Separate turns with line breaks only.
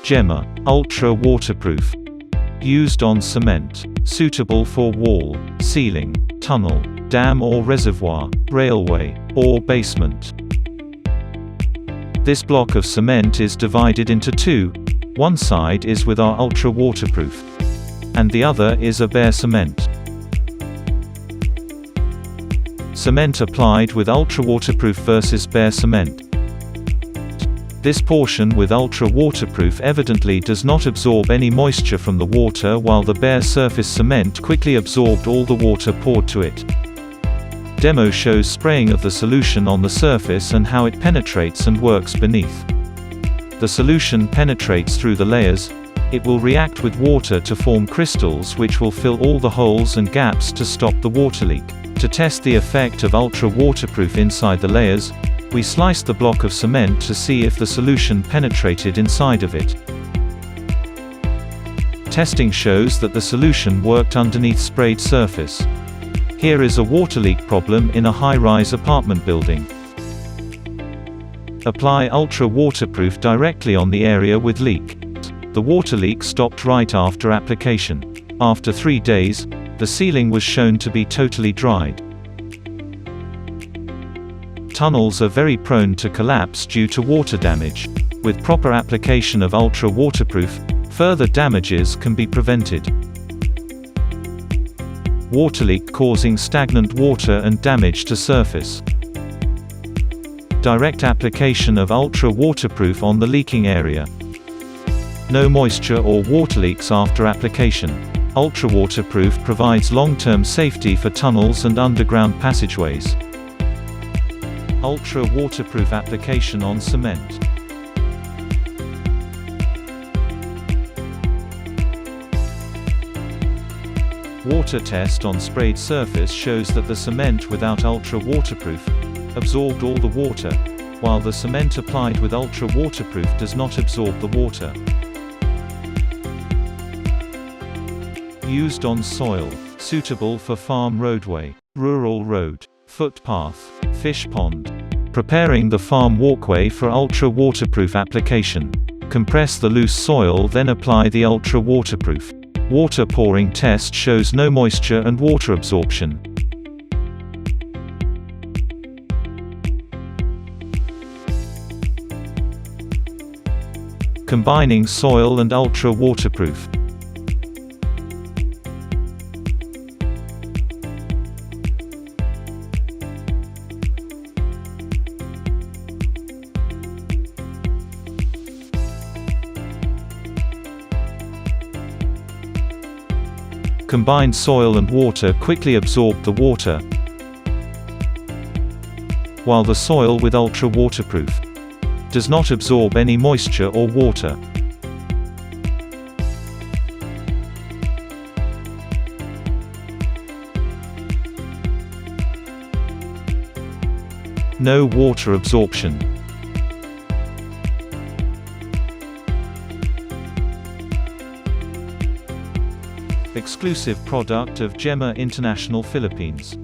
Gemar Ultrawaterproof. Used on cement. Suitable for wall, ceiling, tunnel, dam or reservoir, railway, or basement. This block of cement is divided into two. One side is with our ultra-waterproof, and the other is a bare cement. Cement applied with ultra-waterproof versus bare cement. This portion with ultra-waterproof evidently does not absorb any moisture from the water, while the bare surface cement quickly absorbed all the water poured to it. Demo shows spraying of the solution on the surface and how it penetrates and works beneath. The solution penetrates through the layers. It will react with water to form crystals which will fill all the holes and gaps to stop the water leak. To test the effect of ultra-waterproof inside the layers, we sliced the block of cement to see if the solution penetrated inside of it. Testing shows that the solution worked underneath sprayed surface. Here is a water leak problem in a high-rise apartment building. Apply ultra-waterproof directly on the area with leak. The water leak stopped right after application. After 3 days, the ceiling was shown to be totally dried. Tunnels are very prone to collapse due to water damage. With proper application of ultra-waterproof, further damages can be prevented. Water leak causing stagnant water and damage to surface. Direct application of ultra-waterproof on the leaking area. No moisture or water leaks after application. Ultra-waterproof provides long-term safety for tunnels and underground passageways. Ultra-waterproof application on cement. Water test on sprayed surface shows that the cement without ultra-waterproof absorbed all the water, while the cement applied with ultra-waterproof does not absorb the water. Used on soil, suitable for farm roadway, rural road, footpath, fish pond. Preparing the farm walkway for ultra-waterproof application. Compress the loose soil, then apply the ultra-waterproof. Water pouring test shows no moisture and water absorption. Combining soil and ultra-waterproof. Combined soil and water quickly absorbed the water, while the soil with ultra-waterproof does not absorb any moisture or water. No water absorption. Exclusive product of Gemar International Philippines.